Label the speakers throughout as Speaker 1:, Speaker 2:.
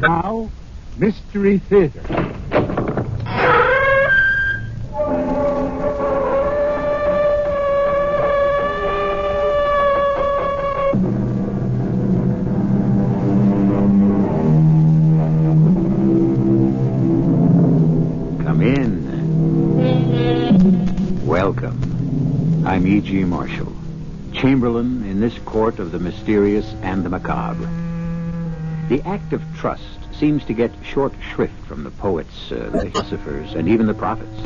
Speaker 1: Now, Mystery Theater.
Speaker 2: Come in. Welcome. I'm E.G. Marshall, Chamberlain in this court of the mysterious and the macabre. The act of trust seems to get short shrift from the poets, the philosophers, and even the prophets.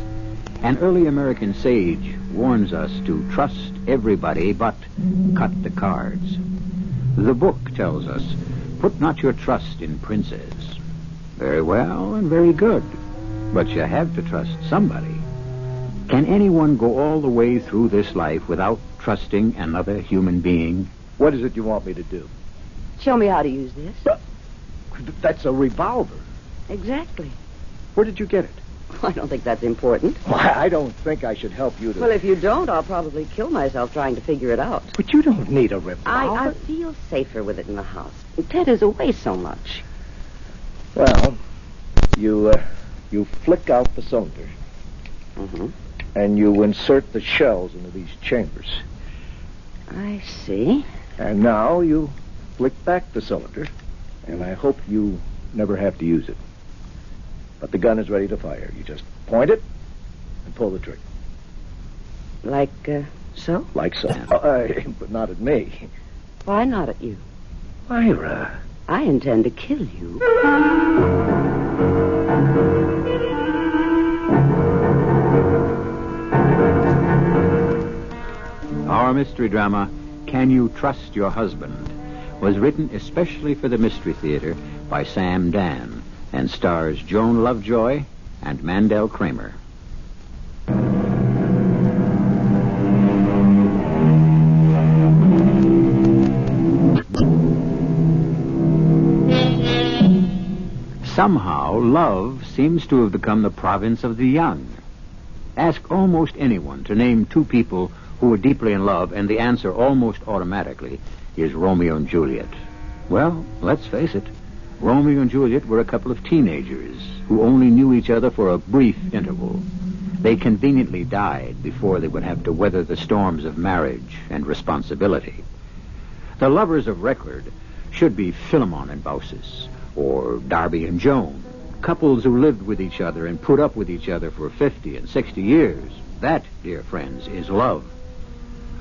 Speaker 2: An early American sage warns us to trust everybody but cut the cards. The book tells us, put not your trust in princes. Very well and very good, but you have to trust somebody. Can anyone go all the way through this life without trusting another human being?
Speaker 3: What is it you want me to do?
Speaker 4: Show me how to use this.
Speaker 3: That's a revolver.
Speaker 4: Exactly.
Speaker 3: Where did you get it?
Speaker 4: I don't think that's important.
Speaker 3: Why, I don't think I should help you to...
Speaker 4: Well, if you don't, I'll probably kill myself trying to figure it out.
Speaker 3: But you don't need a revolver.
Speaker 4: I feel safer with it in the house. Ted is away so much.
Speaker 3: Well, you flick out the cylinder.
Speaker 4: Mm-hmm.
Speaker 3: And you insert the shells into these chambers.
Speaker 4: I see.
Speaker 3: And now you flick back the cylinder. And I hope you never have to use it. But the gun is ready to fire. You just point it and pull the trigger.
Speaker 4: Like, so?
Speaker 3: Like so. But not at me.
Speaker 4: Why not at you?
Speaker 3: Myra.
Speaker 4: I intend to kill you.
Speaker 2: Our mystery drama, Can You Trust Your Husband?, was written especially for the Mystery Theater by Sam Dan and stars Joan Lovejoy and Mandel Kramer. Somehow, love seems to have become the province of the young. Ask almost anyone to name two people who were deeply in love, and the answer almost automatically is Romeo and Juliet. Well, let's face it. Romeo and Juliet were a couple of teenagers who only knew each other for a brief interval. They conveniently died before they would have to weather the storms of marriage and responsibility. The lovers of record should be Philemon and Baucis, or Darby and Joan, couples who lived with each other and put up with each other for 50 and 60 years. That, dear friends, is love.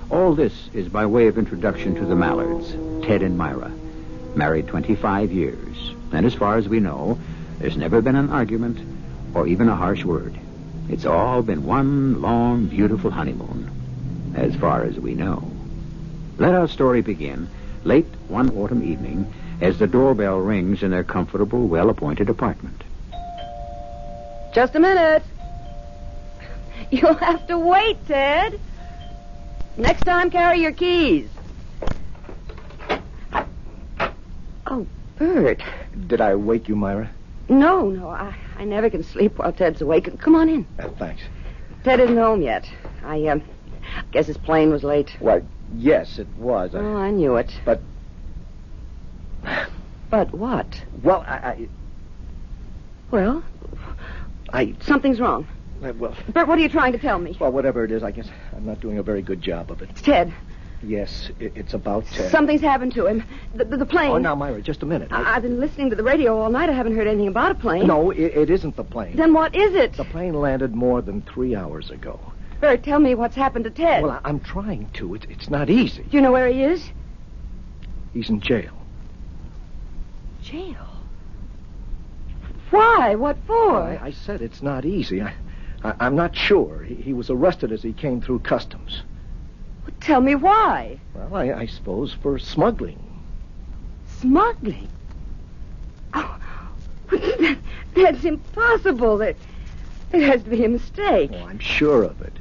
Speaker 2: All this is by way of introduction to the Mallards, Ted and Myra, married 25 years. And as far as we know, there's never been an argument or even a harsh word. It's all been one long, beautiful honeymoon, as far as we know. Let our story begin late one autumn evening as the doorbell rings in their comfortable, well-appointed apartment.
Speaker 4: Just a minute. You'll have to wait, Ted. Next time, carry your keys. Oh, Bert.
Speaker 3: Did I wake you, Myra?
Speaker 4: No, I never can sleep while Ted's awake. Come on in.
Speaker 3: Thanks.
Speaker 4: Ted isn't home yet. I guess his plane was late.
Speaker 3: Why, yes, it was.
Speaker 4: Oh, I knew it.
Speaker 3: But...
Speaker 4: But what?
Speaker 3: Well,
Speaker 4: Well, something's wrong.
Speaker 3: Well...
Speaker 4: Bert, what are you trying to tell me?
Speaker 3: Well, whatever it is, I guess I'm not doing a very good job of it.
Speaker 4: It's Ted.
Speaker 3: Yes, it's about Ted.
Speaker 4: Something's happened to him. The plane.
Speaker 3: Oh, now, Myra, just a minute.
Speaker 4: I've been listening to the radio all night. I haven't heard anything about a plane.
Speaker 3: No, it isn't the plane.
Speaker 4: Then what is it?
Speaker 3: The plane landed more than 3 hours ago.
Speaker 4: Bert, tell me what's happened to Ted.
Speaker 3: Well, I'm trying to. It's not easy.
Speaker 4: Do you know where he is?
Speaker 3: He's in jail.
Speaker 4: Jail? Why? What for?
Speaker 3: Well, I said it's not easy. I'm not sure. He was arrested as he came through customs.
Speaker 4: Well, tell me why.
Speaker 3: Well, I suppose for smuggling.
Speaker 4: Smuggling? Oh, that's impossible. There has to be a mistake.
Speaker 3: Oh, I'm sure of it.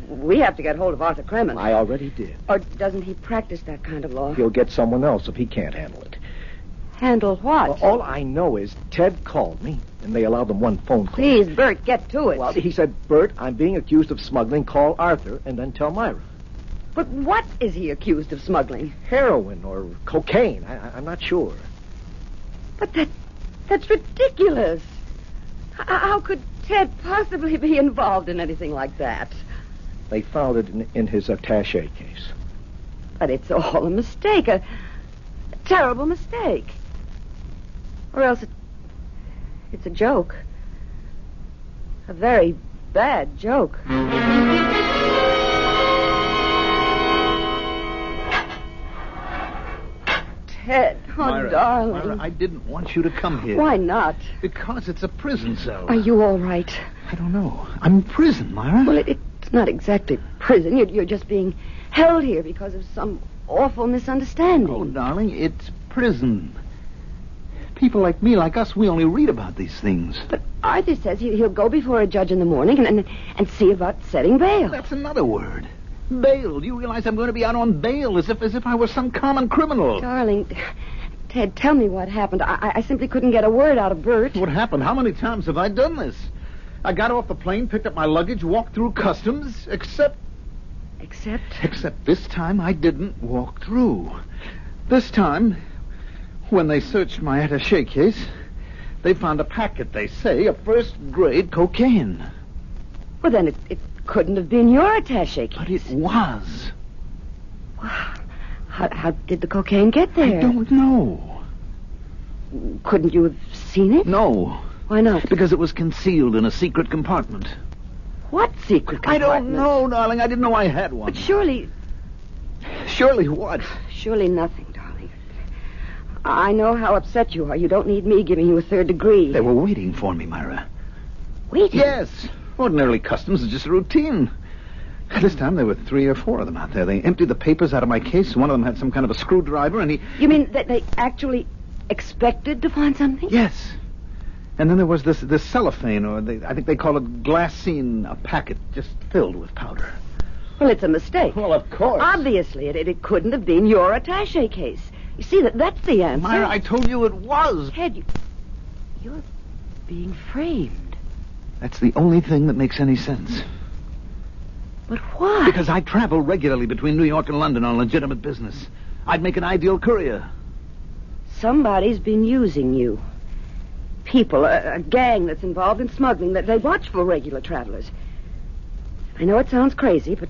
Speaker 4: We have to get hold of Arthur Kremen.
Speaker 3: I already did.
Speaker 4: Or doesn't he practice that kind of law?
Speaker 3: He'll get someone else if he can't handle it.
Speaker 4: Handle what?
Speaker 3: Well, all I know is Ted called me, and they allowed them one phone call.
Speaker 4: Please, Bert, get to it.
Speaker 3: Well, he said, Bert, I'm being accused of smuggling. Call Arthur, and then tell Myra.
Speaker 4: But what is he accused of smuggling?
Speaker 3: Heroin or cocaine. I'm not sure.
Speaker 4: But That's ridiculous. How could Ted possibly be involved in anything like that?
Speaker 3: They found it in his attaché case.
Speaker 4: But it's all a mistake, a terrible mistake. Or else it's a joke. A very bad joke. Ted, oh,
Speaker 5: Myra,
Speaker 4: darling.
Speaker 5: Myra, I didn't want you to come here.
Speaker 4: Why not?
Speaker 5: Because it's a prison cell.
Speaker 4: Are you all right?
Speaker 5: I don't know. I'm in prison, Myra.
Speaker 4: Well, it's not exactly prison. You're just being held here because of some awful misunderstanding.
Speaker 5: Oh, darling, it's prison. People like me, like us, we only read about these things.
Speaker 4: But Arthur says he'll go before a judge in the morning and see about setting bail.
Speaker 5: That's another word. Bail. Do you realize I'm going to be out on bail as if I were some common criminal?
Speaker 4: Darling, Ted, tell me what happened. I simply couldn't get a word out of Bert.
Speaker 5: What happened? How many times have I done this? I got off the plane, picked up my luggage, walked through customs, except this time I didn't walk through. This time, when they searched my attaché case, they found a packet, they say, of first-grade cocaine.
Speaker 4: Well, then it couldn't have been your attaché case.
Speaker 5: But it was.
Speaker 4: How did the cocaine get there?
Speaker 5: I don't know.
Speaker 4: Couldn't you have seen it?
Speaker 5: No.
Speaker 4: Why not?
Speaker 5: Because it was concealed in a secret compartment.
Speaker 4: What secret compartment?
Speaker 5: I don't know, darling. I didn't know I had one.
Speaker 4: But surely...
Speaker 5: Surely what?
Speaker 4: Surely nothing, darling. I know how upset you are. You don't need me giving you a third degree.
Speaker 5: They were waiting for me, Myra.
Speaker 4: Waiting?
Speaker 5: Yes. Ordinarily, customs is just a routine. This time, there were 3 or 4 of them out there. They emptied the papers out of my case. One of them had some kind of a screwdriver, and he...
Speaker 4: You mean that they actually expected to find something?
Speaker 5: Yes. And then there was this cellophane, or I think they call it glassine, a packet just filled with powder.
Speaker 4: Well, it's a mistake.
Speaker 5: Well, of course.
Speaker 4: Obviously, it couldn't have been your attaché case. You see, that's the answer.
Speaker 5: Myra, I told you it was.
Speaker 4: Ted, you're being framed.
Speaker 5: That's the only thing that makes any sense.
Speaker 4: But why?
Speaker 5: Because I travel regularly between New York and London on legitimate business. I'd make an ideal courier.
Speaker 4: Somebody's been using you. People, a gang that's involved in smuggling, that they watch for regular travelers. I know it sounds crazy, but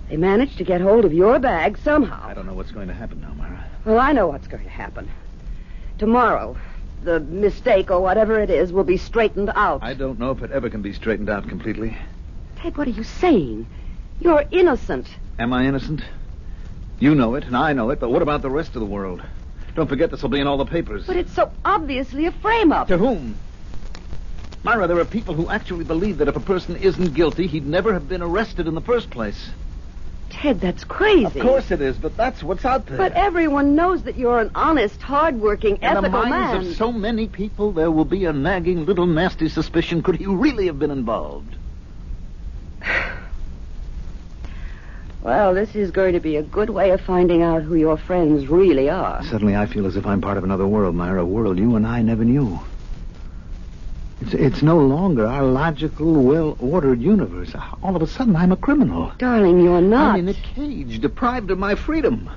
Speaker 4: they managed to get hold of your bag somehow.
Speaker 5: I don't know what's going to happen now, Myra.
Speaker 4: Well, I know what's going to happen. Tomorrow, the mistake or whatever it is will be straightened out.
Speaker 5: I don't know if it ever can be straightened out completely.
Speaker 4: Ted, what are you saying? You're innocent.
Speaker 5: Am I innocent? You know it, and I know it, but what about the rest of the world? Don't forget this will be in all the papers.
Speaker 4: But it's so obviously a frame-up.
Speaker 5: To whom? Myra, there are people who actually believe that if a person isn't guilty, he'd never have been arrested in the first place.
Speaker 4: Ted, that's crazy.
Speaker 5: Of course it is, but that's what's out there.
Speaker 4: But everyone knows that you're an honest, hard-working, ethical man.
Speaker 5: In the minds of so many people, there will be a nagging little nasty suspicion. Could he really have been involved?
Speaker 4: Well, this is going to be a good way of finding out who your friends really are.
Speaker 5: Suddenly I feel as if I'm part of another world, Myra, a world you and I never knew. It's no longer our logical, well-ordered universe. All of a sudden, I'm a criminal.
Speaker 4: Darling, you're not.
Speaker 5: I'm in a cage, deprived of my freedom.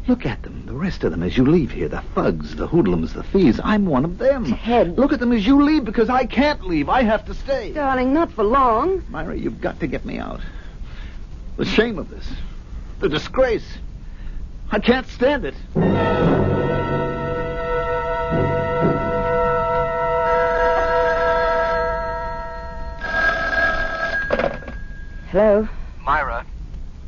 Speaker 5: Look at them, the rest of them, as you leave here. The thugs, the hoodlums, the thieves. I'm one of them.
Speaker 4: Ted.
Speaker 5: Look at them as you leave, because I can't leave. I have to stay.
Speaker 4: Darling, not for long.
Speaker 5: Myra, you've got to get me out. The shame of this. The disgrace. I can't stand it.
Speaker 4: Hello?
Speaker 6: Myra,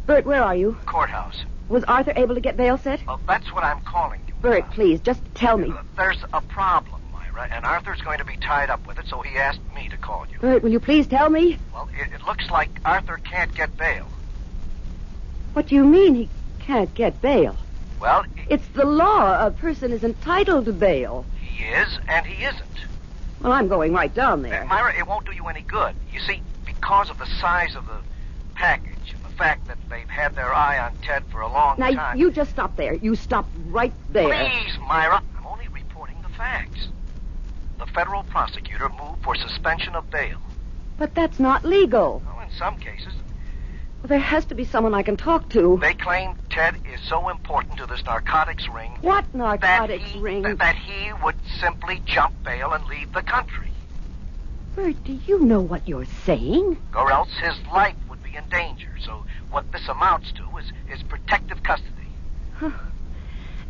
Speaker 4: Bert, where are you?
Speaker 6: courthouse.
Speaker 4: Was Arthur able to get bail set?
Speaker 6: Well, that's what I'm calling you.
Speaker 4: Bert, please, just tell me.
Speaker 6: There's a problem, Myra, and Arthur's going to be tied up with it, so he asked me to call you.
Speaker 4: Bert, will you please tell me?
Speaker 6: Well, it looks like Arthur can't get bail.
Speaker 4: What do you mean he can't get bail?
Speaker 6: Well,
Speaker 4: It's the law. A person is entitled to bail.
Speaker 6: he is and he isn't.
Speaker 4: Well, I'm going right down there.
Speaker 6: Myra, it won't do you any good. You see, because of the size of the package and the fact that they've had their eye on Ted for a long
Speaker 4: Now,
Speaker 6: time...
Speaker 4: you just stop there. You stop right there.
Speaker 6: Please, Myra. I'm only reporting the facts. The federal prosecutor moved for suspension of bail.
Speaker 4: But that's not legal.
Speaker 6: Well, in some cases.
Speaker 4: Well, there has to be someone I can talk to.
Speaker 6: They claim Ted is so important to this narcotics ring.
Speaker 4: What narcotics ring?
Speaker 6: That he would simply jump bail and leave the country.
Speaker 4: Bert, do you know what you're saying?
Speaker 6: Or else his life would be in danger. So what this amounts to is protective custody.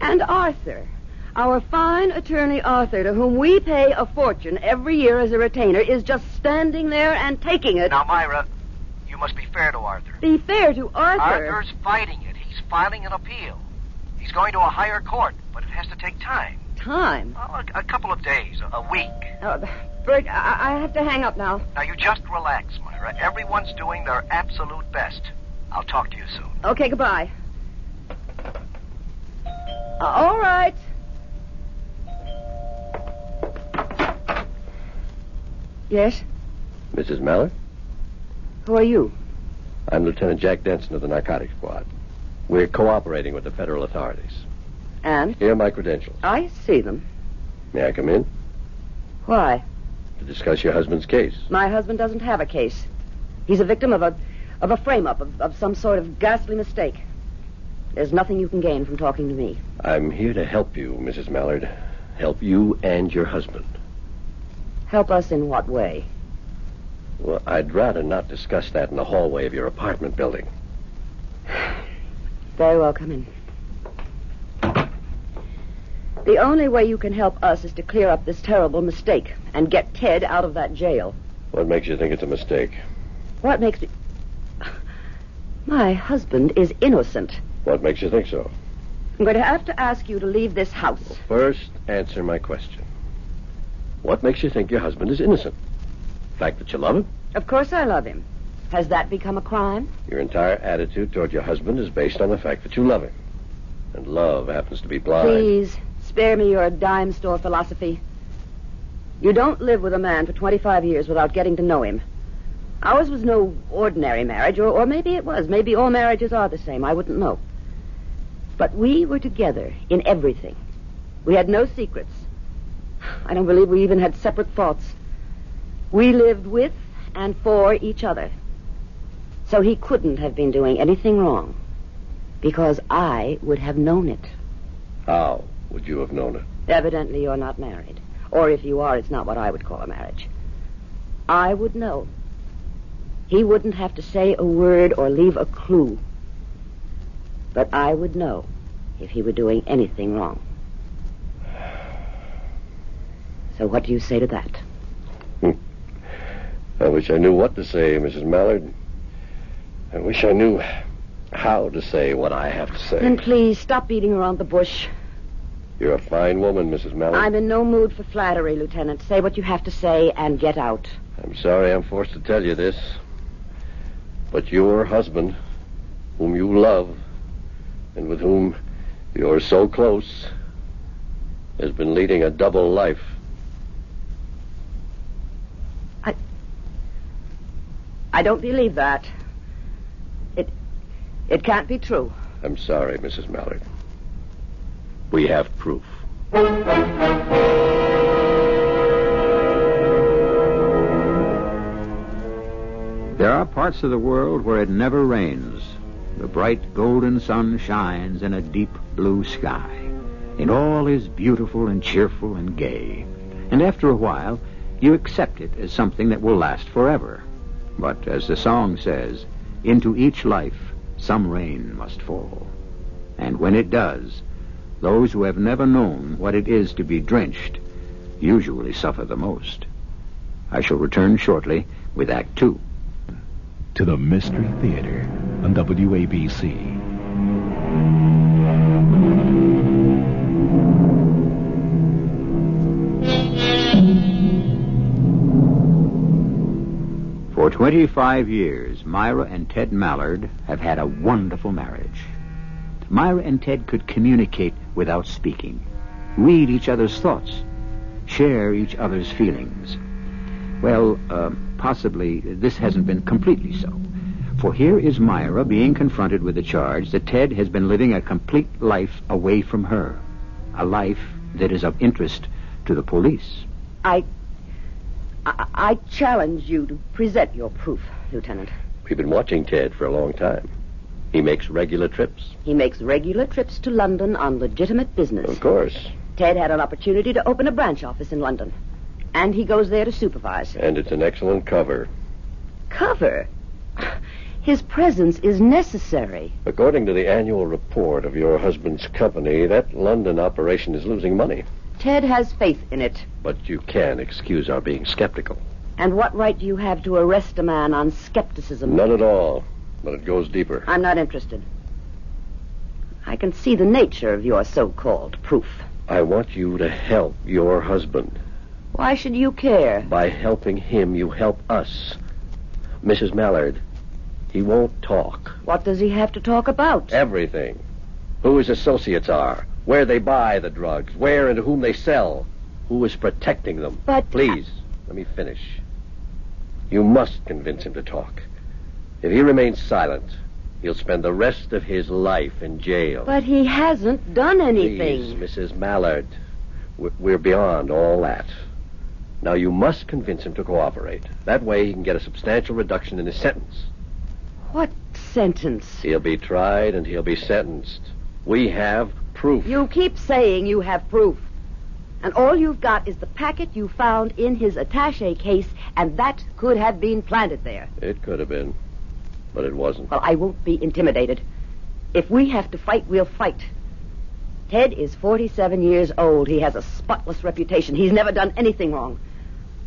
Speaker 4: And Arthur, our fine attorney Arthur, to whom we pay a fortune every year as a retainer, is just standing there and taking it.
Speaker 6: Now, Myra, you must be fair to Arthur.
Speaker 4: Be fair to Arthur?
Speaker 6: Arthur's fighting it. He's filing an appeal. He's going to a higher court, but it has to take time.
Speaker 4: Time?
Speaker 6: Well, a couple of days, a week.
Speaker 4: Bert, I have to hang up now.
Speaker 6: Now, you just relax, Myra. Everyone's doing their absolute best. I'll talk to you soon.
Speaker 4: Okay, goodbye. All right. Yes?
Speaker 3: Mrs. Mallard?
Speaker 4: Who are you?
Speaker 3: I'm Lieutenant Jack Denson of the Narcotics Squad. We're cooperating with the federal authorities.
Speaker 4: And?
Speaker 3: Here are my credentials.
Speaker 4: I see them.
Speaker 3: May I come in?
Speaker 4: Why?
Speaker 3: To discuss your husband's case.
Speaker 4: My husband doesn't have a case. He's a victim of a frame-up, of some sort of ghastly mistake. There's nothing you can gain from talking to me.
Speaker 3: I'm here to help you, Mrs. Mallard. Help you and your husband.
Speaker 4: Help us in what way?
Speaker 3: Well, I'd rather not discuss that in the hallway of your apartment building.
Speaker 4: Very well, come in. The only way you can help us is to clear up this terrible mistake and get Ted out of that jail.
Speaker 3: What makes you think it's a mistake?
Speaker 4: What makes me... My husband is innocent.
Speaker 3: What makes you think so?
Speaker 4: I'm going to have to ask you to leave this house.
Speaker 3: First, answer my question. What makes you think your husband is innocent? The fact that you love him?
Speaker 4: Of course I love him. Has that become a crime?
Speaker 3: Your entire attitude toward your husband is based on the fact that you love him. And love happens to be blind.
Speaker 4: Please, spare me your dime store philosophy. You don't live with a man for 25 years without getting to know him. Ours was no ordinary marriage, or maybe it was. Maybe all marriages are the same. I wouldn't know. But we were together in everything. We had no secrets. I don't believe we even had separate thoughts. We lived with and for each other. So he couldn't have been doing anything wrong, because I would have known it.
Speaker 3: How would you have known it?
Speaker 4: Evidently you're not married. Or if you are, it's not what I would call a marriage. I would know. He wouldn't have to say a word or leave a clue. But I would know if he were doing anything wrong. So what do you say to that?
Speaker 3: I wish I knew what to say, Mrs. Mallard. I wish I knew how to say what I have to say.
Speaker 4: Then please, stop beating around the bush.
Speaker 3: You're a fine woman, Mrs. Mallard.
Speaker 4: I'm in no mood for flattery, Lieutenant. Say what you have to say and get out.
Speaker 3: I'm sorry I'm forced to tell you this. But your husband, whom you love, and with whom you're so close, has been leading a double life.
Speaker 4: I don't believe that. It can't be true.
Speaker 3: I'm sorry, Mrs. Mallard. We have proof.
Speaker 2: There are parts of the world where it never rains. The bright golden sun shines in a deep blue sky, and all is beautiful and cheerful and gay. And after a while, you accept it as something that will last forever. But as the song says, into each life some rain must fall. And when it does, those who have never known what it is to be drenched usually suffer the most. I shall return shortly with Act 2.
Speaker 7: To the Mystery Theater on WABC.
Speaker 2: For 25 years, Myra and Ted Mallard have had a wonderful marriage. Myra and Ted could communicate without speaking, read each other's thoughts, share each other's feelings. Well, possibly this hasn't been completely so. For here is Myra being confronted with the charge that Ted has been living a complete life away from her. A life that is of interest to the police.
Speaker 4: I challenge you to present your proof, Lieutenant.
Speaker 3: We've been watching Ted for a long time. He makes regular trips.
Speaker 4: He makes regular trips to London on legitimate business.
Speaker 3: Of course.
Speaker 4: Ted had an opportunity to open a branch office in London. And he goes there to supervise.
Speaker 3: And it's an excellent cover.
Speaker 4: Cover? His presence is necessary.
Speaker 3: According to the annual report of your husband's company, that London operation is losing money.
Speaker 4: Ted has faith in it.
Speaker 3: But you can excuse our being skeptical.
Speaker 4: And what right do you have to arrest a man on skepticism?
Speaker 3: None at all. But it goes deeper.
Speaker 4: I'm not interested. I can see the nature of your so-called proof.
Speaker 3: I want you to help your husband.
Speaker 4: Why should you care?
Speaker 3: By helping him, you help us. Mrs. Mallard, he won't talk.
Speaker 4: What does he have to talk about?
Speaker 3: Everything. Who his associates are, where they buy the drugs, where and to whom they sell, who is protecting them.
Speaker 4: But...
Speaker 3: Please, let me finish. You must convince him to talk. If he remains silent, he'll spend the rest of his life in jail.
Speaker 4: But he hasn't done anything.
Speaker 3: Please, Mrs. Mallard, we're beyond all that. Now, you must convince him to cooperate. That way he can get a substantial reduction in his sentence.
Speaker 4: What sentence?
Speaker 3: He'll be tried and he'll be sentenced. We have proof.
Speaker 4: You keep saying you have proof. And all you've got is the packet you found in his attaché case, and that could have been planted there.
Speaker 3: It could have been, but it wasn't.
Speaker 4: Well, I won't be intimidated. If we have to fight, we'll fight. Ted is 47 years old. He has a spotless reputation. He's never done anything wrong.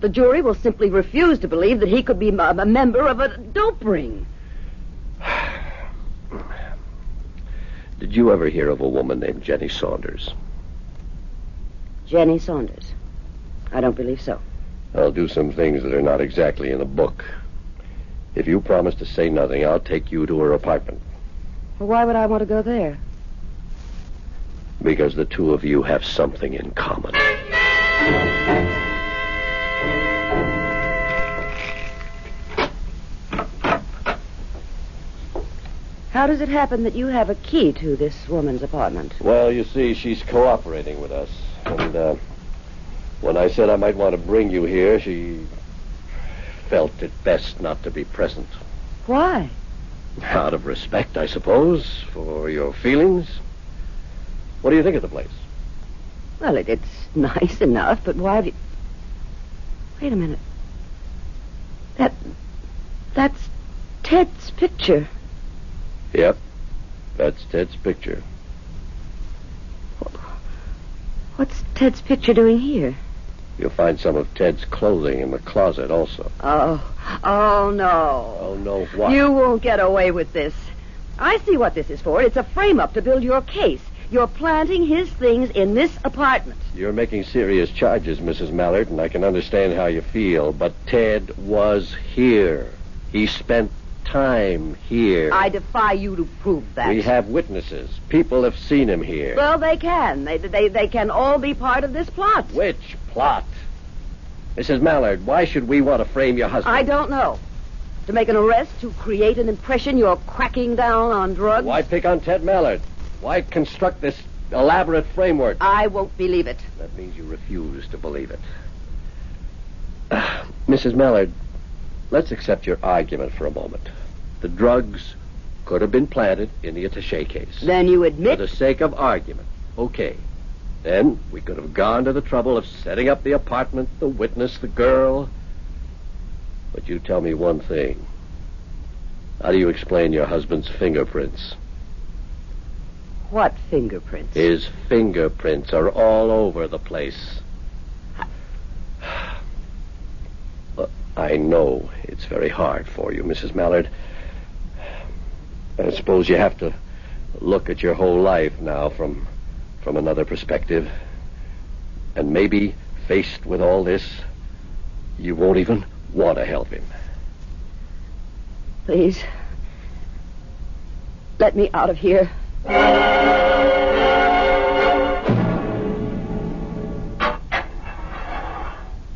Speaker 4: The jury will simply refuse to believe that he could be a member of a dope ring.
Speaker 3: Did you ever hear of a woman named Jenny Saunders?
Speaker 4: Jenny Saunders? I don't believe so.
Speaker 3: I'll do some things that are not exactly in the book. If you promise to say nothing, I'll take you to her apartment.
Speaker 4: Well, why would I want to go there?
Speaker 3: Because the two of you have something in common.
Speaker 4: How does it happen that you have a key to this woman's apartment?
Speaker 3: Well, you see, she's cooperating with us. And when I said I might want to bring you here, she felt it best not to be present.
Speaker 4: Why?
Speaker 3: Out of respect, I suppose, for your feelings. What do you think of the place?
Speaker 4: Well, it's nice enough, but why have you... Wait a minute. That's Ted's picture.
Speaker 3: Yep, that's Ted's picture.
Speaker 4: What's Ted's picture doing here?
Speaker 3: You'll find some of Ted's clothing in the closet also.
Speaker 4: Oh, no.
Speaker 3: Oh, no, what?
Speaker 4: You won't get away with this. I see what this is for. It's a frame-up to build your case. You're planting his things in this apartment.
Speaker 3: You're making serious charges, Mrs. Mallard, and I can understand how you feel, but Ted was here. He spent time here.
Speaker 4: I defy you to prove that.
Speaker 3: We have witnesses. People have seen him here.
Speaker 4: Well, they can. They can all be part of this plot.
Speaker 3: Which plot? Mrs. Mallard, why should we want to frame your husband?
Speaker 4: I don't know. To make an arrest, to create an impression you're cracking down on drugs?
Speaker 3: Why pick on Ted Mallard? Why construct this elaborate framework?
Speaker 4: I won't believe it.
Speaker 3: That means you refuse to believe it. Mrs. Mallard, let's accept your argument for a moment. The drugs could have been planted in the attaché case.
Speaker 4: Then you admit...
Speaker 3: For the sake of argument. Okay. Then we could have gone to the trouble of setting up the apartment, the witness, the girl. But you tell me one thing. How do you explain your husband's fingerprints?
Speaker 4: What fingerprints?
Speaker 3: His fingerprints are all over the place. Well, I know it's very hard for you, Mrs. Mallard. I suppose you have to look at your whole life now from another perspective. And maybe, faced with all this, you won't even want to help him.
Speaker 4: Please. Let me out of here.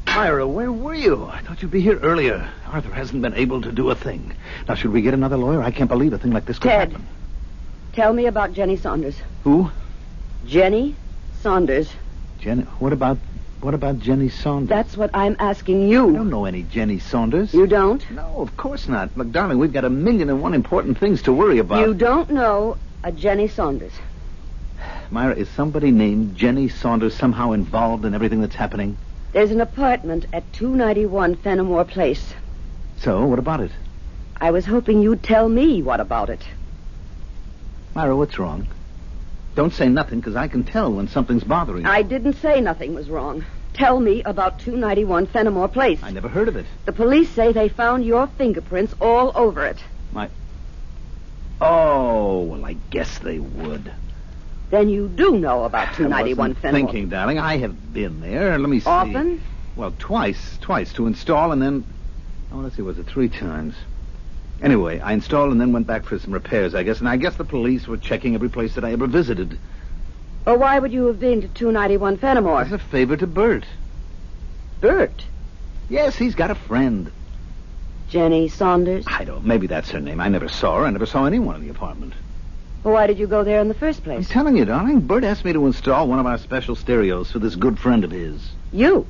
Speaker 5: Myra, where were you? I thought you'd be here earlier. Arthur hasn't been able to do a thing. Now, should we get another lawyer? I can't believe a thing like this could
Speaker 4: Ted,
Speaker 5: happen.
Speaker 4: tell me about Jenny Saunders.
Speaker 5: Who?
Speaker 4: Jenny Saunders.
Speaker 5: Jen, what about What about Jenny Saunders?
Speaker 4: That's what I'm asking
Speaker 5: I
Speaker 4: you.
Speaker 5: don't know any Jenny Saunders.
Speaker 4: You don't?
Speaker 5: No, of course not. Look, darling, we've got 1,000,001 important things to worry about.
Speaker 4: You don't know a Jenny Saunders.
Speaker 5: Myra, is somebody named Jenny Saunders somehow involved in everything that's happening?
Speaker 4: There's an apartment at 291 Fenimore Place.
Speaker 5: So, what about it?
Speaker 4: I was hoping you'd tell me what about it.
Speaker 5: Myra, what's wrong? Don't say nothing, because I can tell when something's bothering you.
Speaker 4: I didn't say nothing was wrong. Tell me about 291 Fenimore Place.
Speaker 5: I never heard of it.
Speaker 4: The police say they found your fingerprints all over it.
Speaker 5: Oh, well, I guess they would.
Speaker 4: Then you do know about 291
Speaker 5: I wasn't
Speaker 4: Fenimore.
Speaker 5: thinking, darling. I have been there. Let me see.
Speaker 4: Often?
Speaker 5: Well, twice to install, and then... Oh, let's see, was it 3 times? Anyway, I installed and then went back for some repairs, I guess, and I guess the police were checking every place that I ever visited.
Speaker 4: Well, why would you have been to 291 Fenimore?
Speaker 5: As a favor to Bert.
Speaker 4: Bert.
Speaker 5: Yes, he's got a friend.
Speaker 4: Jenny Saunders?
Speaker 5: I don't... Maybe that's her name. I never saw her. I never saw anyone in the apartment.
Speaker 4: Well, why did you go there in the first
Speaker 5: I'm
Speaker 4: place?
Speaker 5: telling you, darling, Bert asked me to install one of our special stereos for this good friend of his.
Speaker 4: You?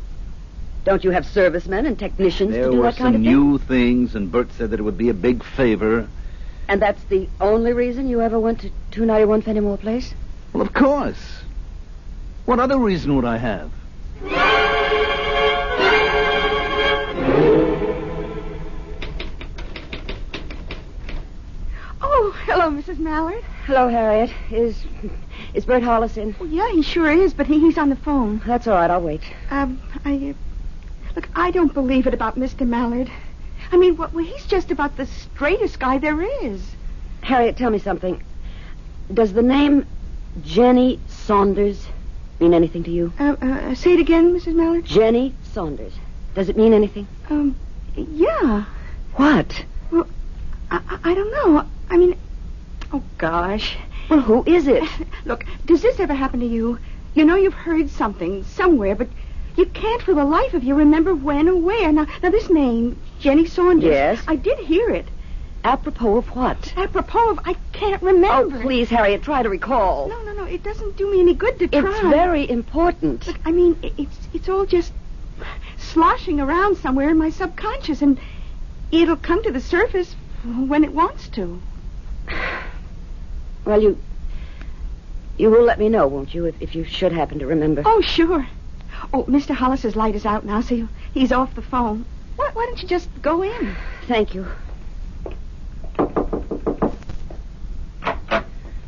Speaker 4: Don't you have servicemen and technicians
Speaker 5: There
Speaker 4: to do
Speaker 5: were
Speaker 4: that kind
Speaker 5: some
Speaker 4: of thing?
Speaker 5: new things, and Bert said that it would be a big favor.
Speaker 4: And that's the only reason you ever went to 291 Fenimore Place?
Speaker 5: Well, of course. What other reason would I have?
Speaker 8: Oh, hello, Mrs. Mallard.
Speaker 4: Hello, Harriet. Is Bert Hollis in?
Speaker 8: Oh, yeah, he sure is, but he's on the phone.
Speaker 4: That's all right. I'll wait.
Speaker 8: Look, I don't believe it about Mr. Mallard. I mean, well, he's just about the straightest guy there is.
Speaker 4: Harriet, tell me something. Does the name Jenny Saunders mean anything to you?
Speaker 8: Say it again, Mrs. Mallard.
Speaker 4: Jenny Saunders. Does it mean anything?
Speaker 8: Yeah.
Speaker 4: What?
Speaker 8: Well, I don't know. I mean, oh, gosh.
Speaker 4: Well, who is it?
Speaker 8: Look, does this ever happen to you? You know you've heard something somewhere, but you can't for the life of you remember when or where. Now this name, Jenny Saunders.
Speaker 4: Yes?
Speaker 8: I did hear it.
Speaker 4: Apropos of what?
Speaker 8: Apropos of, I can't remember.
Speaker 4: Oh, please, Harriet, try to recall.
Speaker 8: No. It doesn't do me any good to try.
Speaker 4: It's very important.
Speaker 8: Look, I mean, it's all just sloshing around somewhere in my subconscious, and it'll come to the surface when it wants to.
Speaker 4: Well, you will let me know, won't you, if you should happen to remember?
Speaker 8: Oh, sure. Oh, Mr. Hollis's light is out now, so he's off the phone. Why don't you just go in?
Speaker 4: Thank you.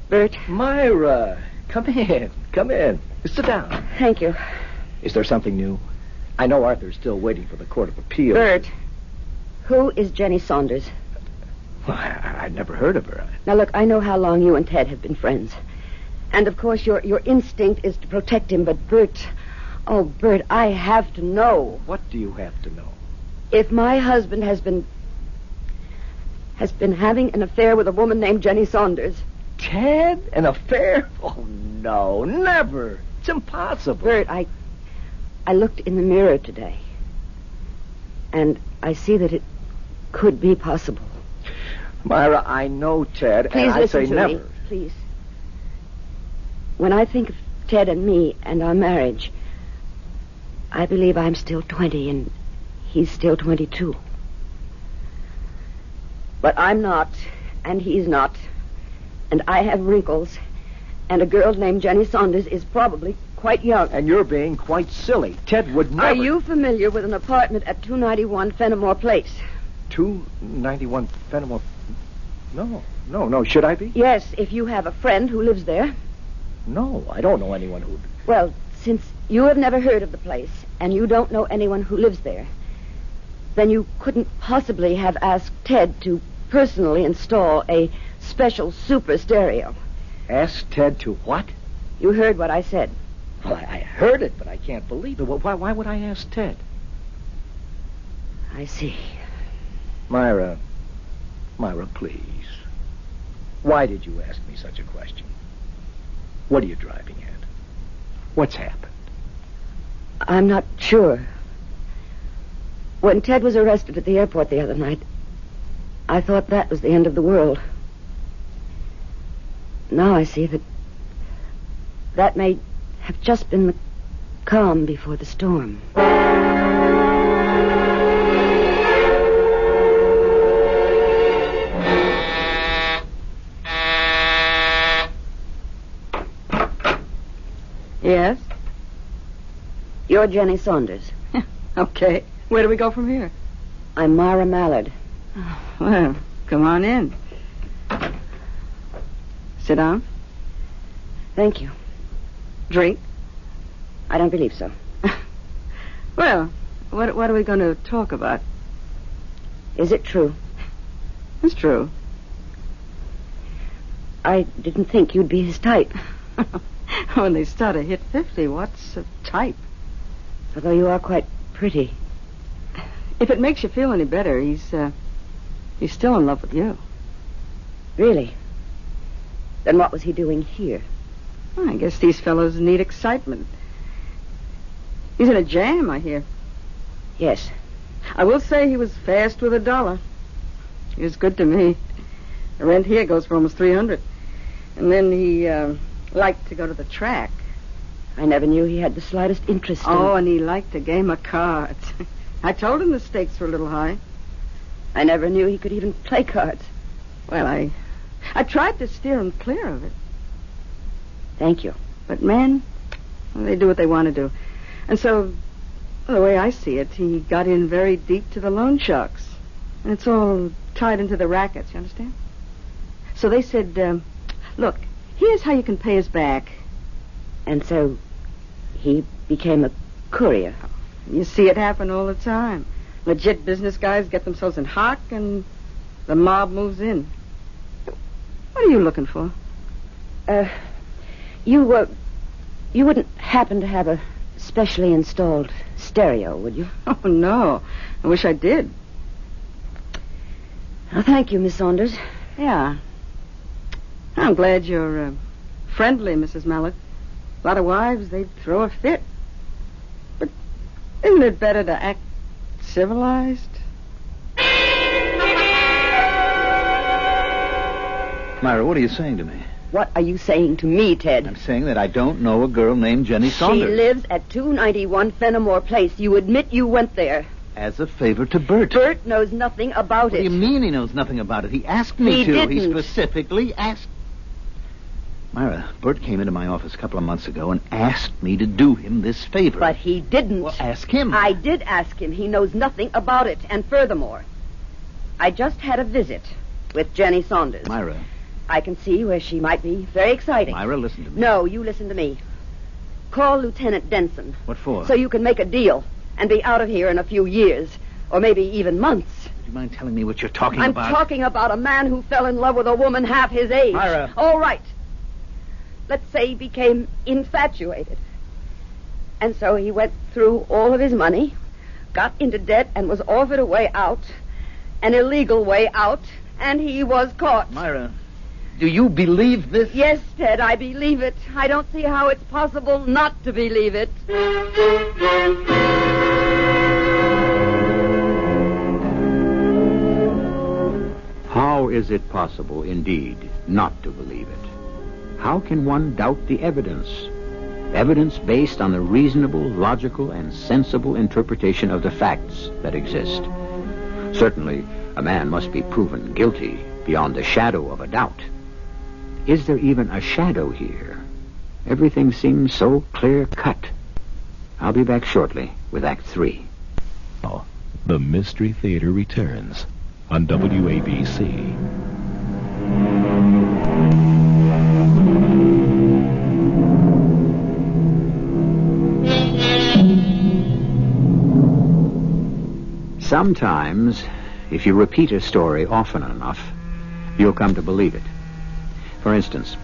Speaker 4: Bert.
Speaker 9: Myra, come in. Sit down.
Speaker 4: Thank you.
Speaker 9: Is there something new? I know Arthur's still waiting for the Court of Appeal.
Speaker 4: Bert, who is Jenny Saunders?
Speaker 9: Well, I'd never heard of her.
Speaker 4: Now, look, I know how long you and Ted have been friends. And, of course, your instinct is to protect him, but Bert... Oh, Bert, I have to know.
Speaker 9: What do you have to know?
Speaker 4: If my husband has been having an affair with a woman named Jenny Saunders...
Speaker 9: Ted? An affair? Oh, no, never. It's impossible.
Speaker 4: Bert, I looked in the mirror today, and I see that it could be possible.
Speaker 9: Myra, I know Ted,
Speaker 4: Please
Speaker 9: and I
Speaker 4: listen
Speaker 9: say
Speaker 4: to
Speaker 9: never.
Speaker 4: me, please. When I think of Ted and me and our marriage, I believe I'm still 20 and he's still 22. But I'm not, and he's not, and I have wrinkles, and a girl named Jenny Saunders is probably quite young.
Speaker 9: And you're being quite silly. Ted would never...
Speaker 4: Are you familiar with an apartment at 291 Fenimore Place?
Speaker 9: 291 Fenimore... No. Should I be?
Speaker 4: Yes, if you have a friend who lives there.
Speaker 9: No, I don't know anyone who'd...
Speaker 4: Well, since you have never heard of the place, and you don't know anyone who lives there, then you couldn't possibly have asked Ted to personally install a special super stereo.
Speaker 9: Ask Ted to what?
Speaker 4: You heard what I said.
Speaker 9: Well, I heard it, but I can't believe it. Why would I ask Ted?
Speaker 4: I see.
Speaker 9: Myra, please. Why did you ask me such a question? What are you driving at? What's happened?
Speaker 4: I'm not sure. When Ted was arrested at the airport the other night, I thought that was the end of the world. Now I see that may have just been calm before the storm.
Speaker 10: Yes?
Speaker 4: You're Jenny Saunders.
Speaker 10: Okay. Where do we go from here?
Speaker 4: I'm Myra Mallard.
Speaker 10: Well, come on in. Sit down.
Speaker 4: Thank you.
Speaker 10: Drink.
Speaker 4: I don't believe so.
Speaker 10: Well, what are we going to talk about?
Speaker 4: Is it true?
Speaker 10: It's true.
Speaker 4: I didn't think you'd be his type.
Speaker 10: When they start to hit 50, what's a type?
Speaker 4: Although you are quite pretty.
Speaker 10: If it makes you feel any better, he's still in love with you.
Speaker 4: Really? Then what was he doing here?
Speaker 10: Well, I guess these fellows need excitement. He's in a jam, I hear.
Speaker 4: Yes.
Speaker 10: I will say he was fast with $1. He was good to me. The rent here goes for almost $300. And then he liked to go to the track.
Speaker 4: I never knew he had the slightest interest in...
Speaker 10: Oh, and he liked a game of cards. I told him the stakes were a little high.
Speaker 4: I never knew he could even play cards.
Speaker 10: Well, I tried to steer him clear of it.
Speaker 4: Thank you.
Speaker 10: But men, well, they do what they want to do. And so, well, the way I see it, he got in very deep to the loan sharks. And it's all tied into the rackets, you understand? So they said, look, here's how you can pay us back.
Speaker 4: And so he became a courier.
Speaker 10: You see it happen all the time. Legit business guys get themselves in hock and the mob moves in. What are you looking for?
Speaker 4: You wouldn't happen to have a specially installed stereo, would you?
Speaker 10: Oh, no. I wish I did.
Speaker 4: Well, thank you, Miss Saunders.
Speaker 10: Yeah. I'm glad you're friendly, Mrs. Mallard. A lot of wives, they'd throw a fit. But isn't it better to act civilized?
Speaker 5: Myra, what are you saying to me?
Speaker 4: What are you saying to me, Ted?
Speaker 5: I'm saying that I don't know a girl named Jenny Saunders.
Speaker 4: She lives at 291 Fenimore Place. You admit you went there.
Speaker 5: As a favor to Bert.
Speaker 4: Bert knows nothing about
Speaker 5: What
Speaker 4: it.
Speaker 5: do you mean he knows nothing about it? He asked me
Speaker 4: He
Speaker 5: to.
Speaker 4: didn't.
Speaker 5: He specifically asked... Myra, Bert came into my office a couple of months ago and asked me to do him this favor.
Speaker 4: But he didn't.
Speaker 5: Well, ask him.
Speaker 4: I did ask him. He knows nothing about it. And furthermore, I just had a visit with Jenny Saunders.
Speaker 5: Myra.
Speaker 4: I can see where she might be very exciting.
Speaker 5: Myra, listen to me.
Speaker 4: No, you listen to me. Call Lieutenant Denson.
Speaker 5: What for?
Speaker 4: So you can make a deal and be out of here in a few years, or maybe even months.
Speaker 5: Would you mind telling me what you're talking
Speaker 4: I'm
Speaker 5: about?
Speaker 4: talking about a man who fell in love with a woman half his age.
Speaker 5: Myra.
Speaker 4: All right. Let's say he became infatuated. And so he went through all of his money, got into debt, and was offered a way out, an illegal way out, and he was caught.
Speaker 5: Myra, do you believe this?
Speaker 4: Yes, Ted, I believe it. I don't see how it's possible not to believe it.
Speaker 2: How is it possible, indeed, not to believe it? How can one doubt the evidence? Evidence based on the reasonable, logical, and sensible interpretation of the facts that exist. Certainly, a man must be proven guilty beyond the shadow of a doubt. Is there even a shadow here? Everything seems so clear-cut. I'll be back shortly with Act 3.
Speaker 7: The Mystery Theater returns on WABC.
Speaker 2: Sometimes, if you repeat a story often enough, you'll come to believe it. For instance,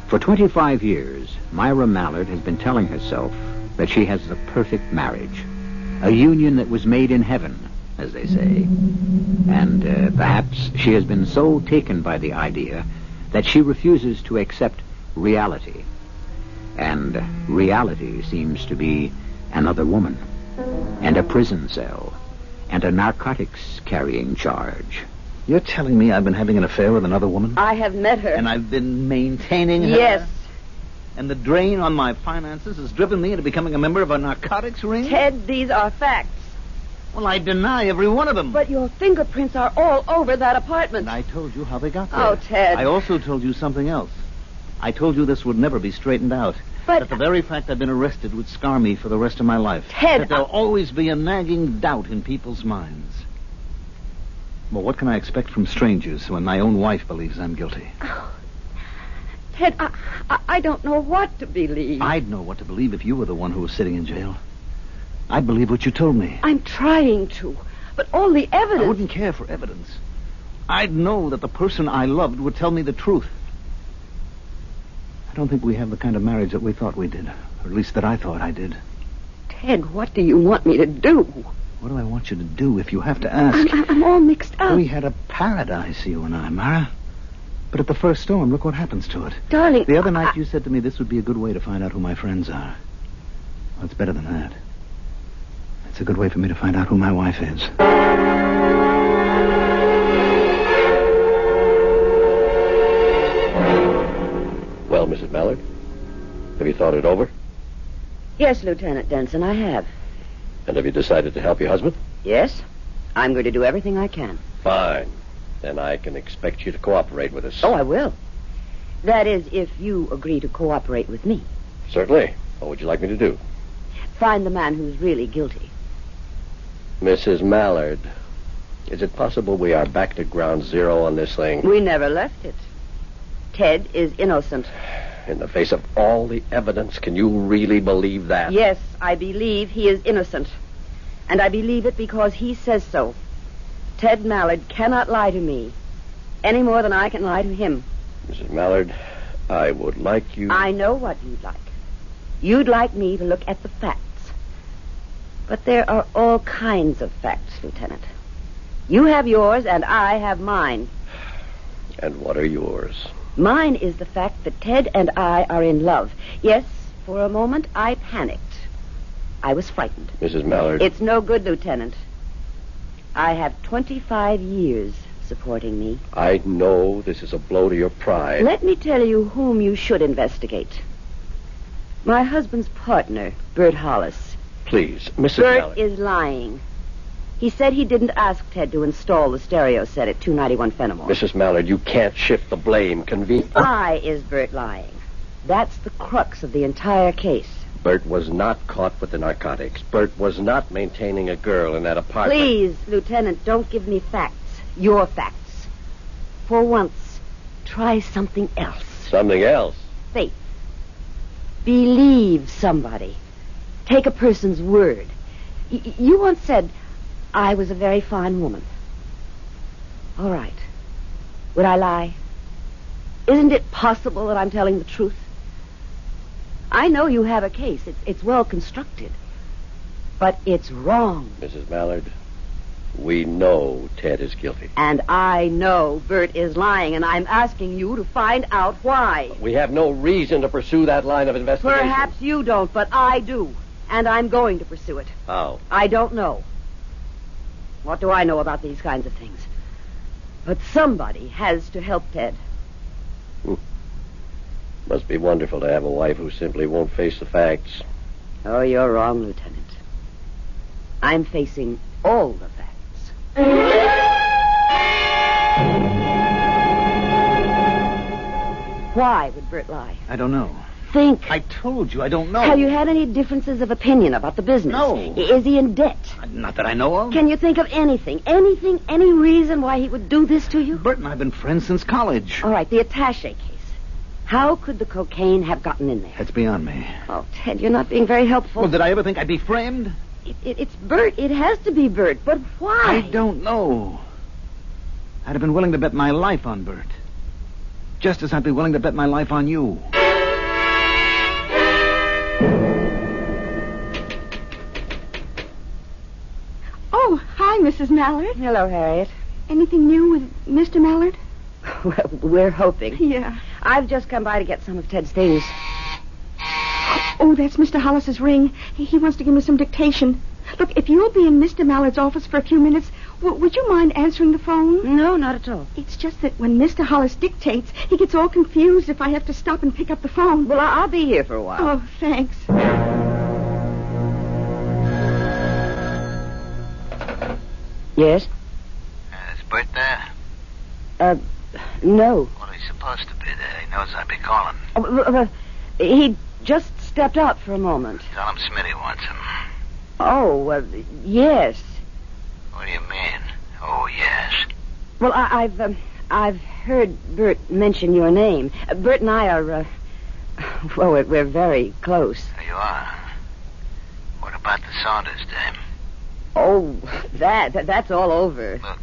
Speaker 2: for 25 years, Myra Mallard has been telling herself that she has the perfect marriage, a union that was made in heaven, as they say. And perhaps she has been so taken by the idea that she refuses to accept reality. And reality seems to be another woman, and a prison cell, and a narcotics-carrying charge.
Speaker 5: You're telling me I've been having an affair with another woman?
Speaker 4: I have met her.
Speaker 5: And I've been maintaining her?
Speaker 4: Yes.
Speaker 5: And the drain on my finances has driven me into becoming a member of a narcotics ring?
Speaker 4: Ted, these are facts.
Speaker 5: Well, I deny every one of them.
Speaker 4: But your fingerprints are all over that apartment.
Speaker 5: And I told you how they got there.
Speaker 4: Oh, Ted.
Speaker 5: I also told you something else. I told you this would never be straightened out.
Speaker 4: But
Speaker 5: that the very fact I've been arrested would scar me for the rest of my life.
Speaker 4: Ted,
Speaker 5: that there'll always be a nagging doubt in people's minds. Well, what can I expect from strangers when my own wife believes I'm guilty?
Speaker 4: Oh, Ted, I don't know what to believe.
Speaker 5: I'd know what to believe if you were the one who was sitting in jail. I'd believe what you told me.
Speaker 4: I'm trying to, but all the evidence...
Speaker 5: I wouldn't care for evidence. I'd know that the person I loved would tell me the truth. I don't think we have the kind of marriage that we thought we did, or at least that I thought I did.
Speaker 4: Ted, what do you want me to do?
Speaker 5: What do I want you to do if you have to ask?
Speaker 4: I'm all mixed up.
Speaker 5: We had a paradise, you and I, Mara. But at the first storm, look what happens to it.
Speaker 4: Darling...
Speaker 5: The other night you said to me this would be a good way to find out who my friends are. Well, it's better than that. It's a good way for me to find out who my wife is.
Speaker 3: Well, Mrs. Mallard, have you thought it over?
Speaker 4: Yes, Lieutenant Denson, I have.
Speaker 3: And have you decided to help your husband?
Speaker 4: Yes. I'm going to do everything I can.
Speaker 3: Fine. Then I can expect you to cooperate with us.
Speaker 4: Oh, I will. That is, if you agree to cooperate with me.
Speaker 3: Certainly. What would you like me to do?
Speaker 4: Find the man who's really guilty.
Speaker 3: Mrs. Mallard, is it possible we are back to ground zero on this thing?
Speaker 4: We never left it. Ted is innocent.
Speaker 3: In the face of all the evidence, can you really believe that?
Speaker 4: Yes, I believe he is innocent. And I believe it because he says so. Ted Mallard cannot lie to me any more than I can lie to him.
Speaker 3: Mrs. Mallard, I would like you...
Speaker 4: I know what you'd like. You'd like me to look at the facts. But there are all kinds of facts, Lieutenant. You have yours and I have mine.
Speaker 3: And what are yours?
Speaker 4: Mine is the fact that Ted and I are in love. Yes, for a moment I panicked. I was frightened.
Speaker 3: Mrs. Mallard...
Speaker 4: It's no good, Lieutenant. I have 25 years supporting me.
Speaker 3: I know this is a blow to your pride.
Speaker 4: Let me tell you whom you should investigate. My husband's partner, Bert Hollis.
Speaker 3: Please, Mrs.
Speaker 4: Bert
Speaker 3: Mallard...
Speaker 4: is lying. He said he didn't ask Ted to install the stereo set at 291 Fenimore.
Speaker 3: Mrs. Mallard, you can't shift the blame.
Speaker 4: Why is Bert lying? That's the crux of the entire case.
Speaker 3: Bert was not caught with the narcotics. Bert was not maintaining a girl in that apartment.
Speaker 4: Please, Lieutenant, don't give me facts. Your facts. For once, try something else.
Speaker 3: Something else?
Speaker 4: Faith. Believe somebody. Take a person's word. You once said, I was a very fine woman. All right. Would I lie? Isn't it possible that I'm telling the truth? I know you have a case. It's well constructed. But it's wrong.
Speaker 3: Mrs. Mallard, we know Ted is guilty.
Speaker 4: And I know Bert is lying, and I'm asking you to find out why.
Speaker 3: We have no reason to pursue that line of investigation.
Speaker 4: Perhaps you don't, but I do. And I'm going to pursue it.
Speaker 3: How?
Speaker 4: I don't know. What do I know about these kinds of things? But somebody has to help Ted.
Speaker 3: Must be wonderful to have a wife who simply won't face the facts.
Speaker 4: Oh, you're wrong, Lieutenant. I'm facing all the facts. Why would Bert lie?
Speaker 5: I don't know.
Speaker 4: Think.
Speaker 5: I told you, I don't know.
Speaker 4: Have you had any differences of opinion about the business?
Speaker 5: No.
Speaker 4: Is he in debt?
Speaker 5: Not that I know of.
Speaker 4: Can you think of anything, any reason why he would do this to you?
Speaker 5: Bert and I have been friends since college.
Speaker 4: All right, the attaché case. How could the cocaine have gotten in there?
Speaker 5: That's beyond me.
Speaker 4: Oh, Ted, you're not being very helpful.
Speaker 5: Well, did I ever think I'd be framed?
Speaker 4: It's Bert. It has to be Bert. But why?
Speaker 5: I don't know. I'd have been willing to bet my life on Bert. Just as I'd be willing to bet my life on you.
Speaker 8: Oh, hi, Mrs. Mallard.
Speaker 4: Hello, Harriet.
Speaker 8: Anything new with Mr. Mallard?
Speaker 4: Well, we're hoping.
Speaker 8: Yeah.
Speaker 4: I've just come by to get some of Ted's things.
Speaker 8: Oh, that's Mr. Hollis's ring. He wants to give me some dictation. Look, if you'll be in Mr. Mallard's office for a few minutes, would you mind answering the phone?
Speaker 4: No, not at all.
Speaker 8: It's just that when Mr. Hollis dictates, he gets all confused if I have to stop and pick up the phone.
Speaker 4: Well, I'll be here for a while.
Speaker 8: Oh, thanks.
Speaker 4: Yes?
Speaker 6: Is Bert there?
Speaker 4: No.
Speaker 6: Well, he's supposed to be there. He knows I'd be calling.
Speaker 4: He just stepped out for a moment.
Speaker 6: Tell him Smitty wants him.
Speaker 4: Oh, yes.
Speaker 6: What do you mean? Oh, yes.
Speaker 4: Well, I've heard Bert mention your name. Bert and I are, we're very close.
Speaker 6: There you are. What about the Saunders dame?
Speaker 4: Oh, that's all over.
Speaker 6: Look,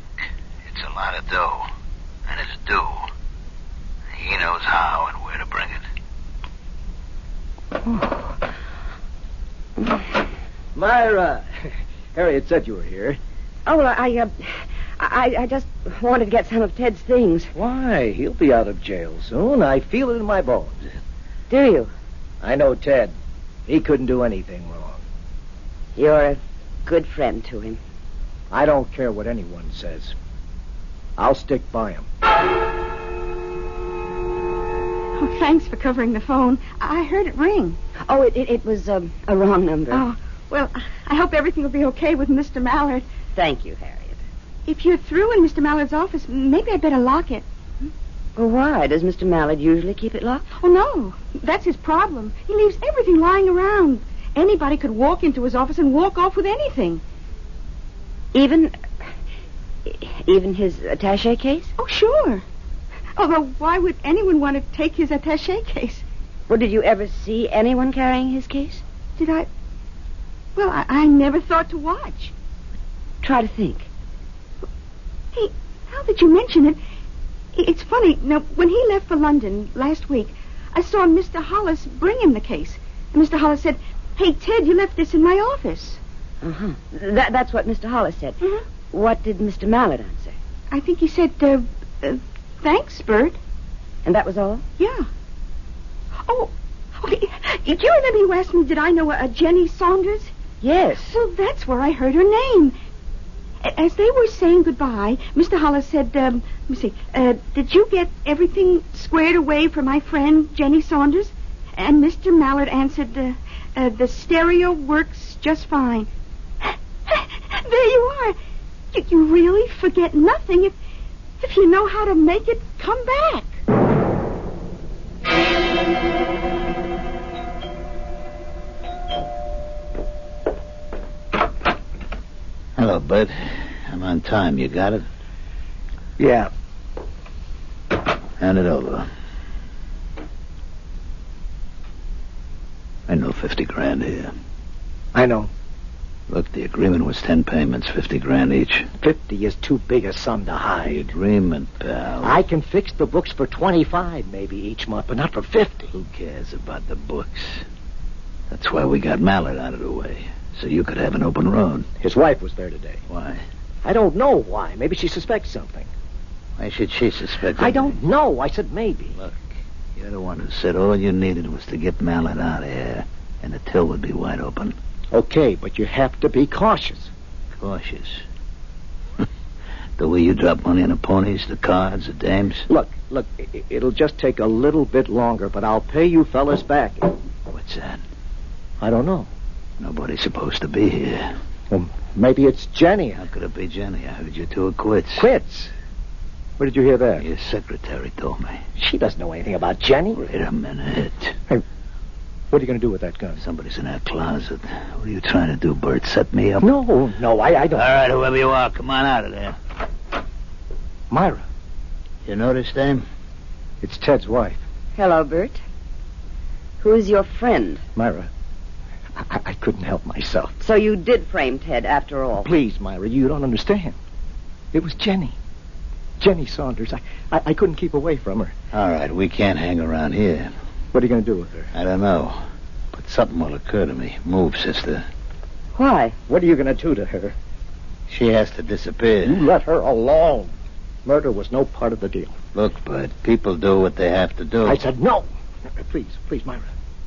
Speaker 6: it's a lot of dough, and it's due. He knows how and where to bring it.
Speaker 9: Myra! Harriet said you were here.
Speaker 4: Oh, well, I just wanted to get some of Ted's things.
Speaker 9: Why? He'll be out of jail soon. I feel it in my bones.
Speaker 4: Do you?
Speaker 9: I know Ted. He couldn't do anything wrong.
Speaker 4: You're a good friend to him.
Speaker 9: I don't care what anyone says. I'll stick by him.
Speaker 8: Oh, thanks for covering the phone. I heard it ring.
Speaker 4: Oh, it was a wrong number.
Speaker 8: Oh, well, I hope everything will be okay with Mr. Mallard.
Speaker 4: Thank you, Harriet.
Speaker 8: If you're through in Mr. Mallard's office, maybe I'd better lock it.
Speaker 4: Well, why? Does Mr. Mallard usually keep it locked?
Speaker 8: Oh, no. That's his problem. He leaves everything lying around. Anybody could walk into his office and walk off with anything.
Speaker 4: Even his attaché case?
Speaker 8: Oh, sure. Although, why would anyone want to take his attaché case?
Speaker 4: Well, did you ever see anyone carrying his case?
Speaker 8: Did I? Well, I never thought to watch.
Speaker 4: Try to think.
Speaker 8: Hey, now that you mention it, it's funny. Now, when he left for London last week, I saw Mr. Hollis bring him the case. And Mr. Hollis said, "Hey, Ted, you left this in my office."
Speaker 4: Uh-huh. That's what Mr. Hollis said.
Speaker 8: Mm-hmm.
Speaker 4: What did Mr. Mallard answer?
Speaker 8: I think he said, thanks, Bert.
Speaker 4: And that was all?
Speaker 8: Yeah. Oh, okay. Do you remember you asked me, did I know a Jenny Saunders?
Speaker 4: Yes.
Speaker 8: Well, that's where I heard her name. As they were saying goodbye, Mr. Hollis said, let me see, did you get everything squared away for my friend, Jenny Saunders? And Mr. Mallard answered, the stereo works just fine. There you are. You really forget nothing if you know how to make it come back.
Speaker 5: Hello, Bud. I'm on time. You got it?
Speaker 9: Yeah.
Speaker 5: Hand it over. I know 50 grand here.
Speaker 9: I know.
Speaker 5: Look, the agreement was 10 payments, 50 grand each.
Speaker 9: 50 is too big a sum to
Speaker 5: The
Speaker 9: hide.
Speaker 5: agreement, pal.
Speaker 9: I can fix the books for 25 maybe each month, but not for 50.
Speaker 5: Who cares about the books? That's why we got Mallard out of the way. So you could have an open road.
Speaker 9: His wife was there today.
Speaker 5: Why?
Speaker 9: I don't know why. Maybe she suspects something.
Speaker 5: Why should she suspect
Speaker 9: I
Speaker 5: anything?
Speaker 9: don't know. I said maybe.
Speaker 5: Look, you're the one who said all you needed was to get Mallard out of here, and the till would be wide open.
Speaker 9: Okay, but you have to be cautious.
Speaker 5: Cautious. The way you drop money on the ponies, the cards, the dames.
Speaker 9: Look, it'll just take a little bit longer, but I'll pay you fellas back.
Speaker 5: What's that?
Speaker 9: I don't know.
Speaker 5: Nobody's supposed to be here.
Speaker 9: Well, maybe it's Jenny.
Speaker 5: How could it be Jenny? I heard you two are quits.
Speaker 9: Quits? Where did you hear that?
Speaker 5: Your secretary told me.
Speaker 9: She doesn't know anything about Jenny.
Speaker 5: Wait a minute.
Speaker 9: Hey, what are you going to do with that gun?
Speaker 5: Somebody's in that closet. What are you trying to do, Bert? Set me up?
Speaker 9: No, I don't.
Speaker 5: All right, whoever you are, come on out of there.
Speaker 9: Myra,
Speaker 5: You notice, dame?
Speaker 9: it's Ted's wife.
Speaker 4: Hello, Bert. Who is your friend?
Speaker 9: Myra, I couldn't help myself.
Speaker 4: So you did frame Ted after all.
Speaker 9: Please, Myra, you don't understand. It was Jenny. Jenny Saunders. I couldn't keep away from her.
Speaker 5: All right, we can't hang around here.
Speaker 9: What are you going to do with her?
Speaker 5: I don't know. But something will occur to me. Move, sister.
Speaker 4: Why?
Speaker 9: What are you going to do to her?
Speaker 5: She has to disappear.
Speaker 9: You let her alone. Murder was no part of the deal.
Speaker 5: Look, Bud, people do what they have to do.
Speaker 9: I said no. Please, Myra.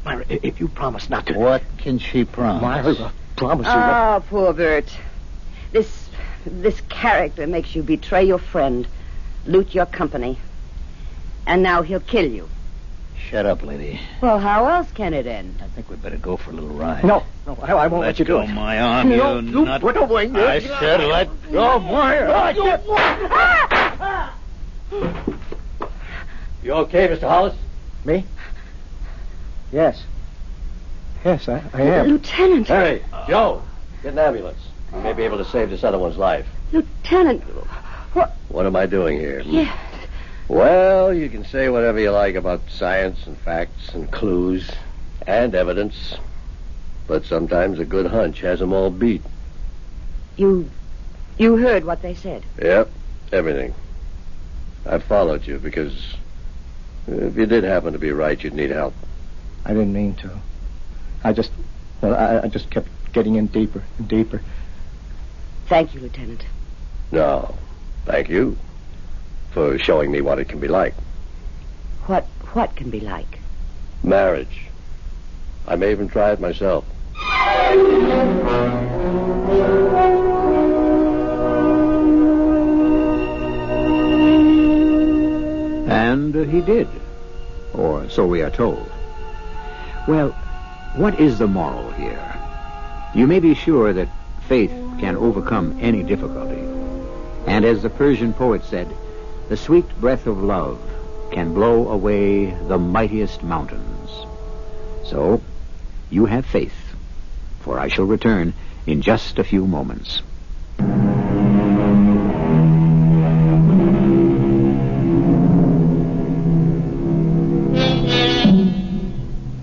Speaker 9: Myra, if you promise not to...
Speaker 5: What can she promise?
Speaker 9: Myra, promise you...
Speaker 4: Oh, poor Bert. This This character makes you betray your friend, loot your company. And now he'll kill you.
Speaker 9: Shut up, lady.
Speaker 4: Well, how else can it end?
Speaker 9: I think we'd better go for a little ride.
Speaker 5: No, I won't let you do it.
Speaker 9: Let go my arm,
Speaker 5: No,
Speaker 9: you
Speaker 5: you
Speaker 9: nut.
Speaker 5: put away your
Speaker 9: I said let go my arm.
Speaker 3: You okay, Mr. Hollis?
Speaker 9: Me? Yes. Yes, I am.
Speaker 4: Lieutenant.
Speaker 3: Hey, Joe, get an ambulance. We may be able to save this other one's life.
Speaker 4: Lieutenant.
Speaker 3: What am I doing here?
Speaker 4: Yeah.
Speaker 3: Well, you can say whatever you like about science and facts and clues and evidence, but sometimes a good hunch has them all beat.
Speaker 4: You heard what they said?
Speaker 3: Yep, everything. I followed you because if you did happen to be right, you'd need help.
Speaker 9: I didn't mean to. I just kept getting in deeper and deeper.
Speaker 4: Thank you, Lieutenant.
Speaker 3: No, thank you for showing me what it can be like.
Speaker 4: What can be like?
Speaker 3: Marriage. I may even try it myself.
Speaker 2: And he did. Or so we are told. Well, what is the moral here? You may be sure that faith can overcome any difficulty. And as the Persian poet said, the sweet breath of love can blow away the mightiest mountains. So, you have faith, for I shall return in just a few moments.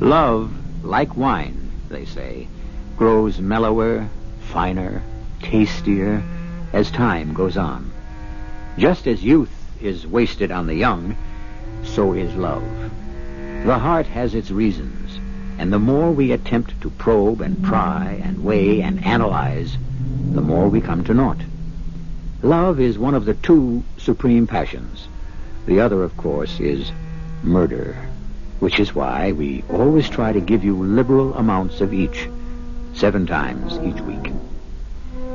Speaker 2: Love, like wine, they say, grows mellower, finer, tastier as time goes on. Just as youth is wasted on the young, so is love. The heart has its reasons, and the more we attempt to probe and pry and weigh and analyze, the more we come to naught. Love is one of the two supreme passions. The other, of course, is murder, which is why we always try to give you liberal amounts of each, 7 times each week.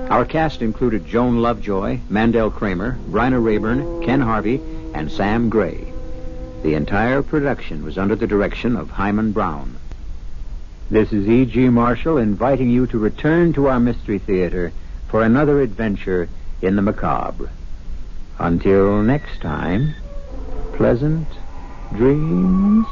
Speaker 2: Our cast included Joan Lovejoy, Mandel Kramer, Bryna Rayburn, Ken Harvey, and Sam Gray. The entire production was under the direction of Hyman Brown. This is E.G. Marshall inviting you to return to our Mystery Theater for another adventure in the macabre. Until next time, pleasant dreams.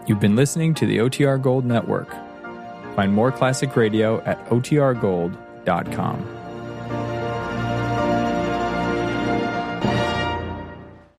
Speaker 11: You've been listening to the OTR Gold Network. Find more classic radio at otrgold.com.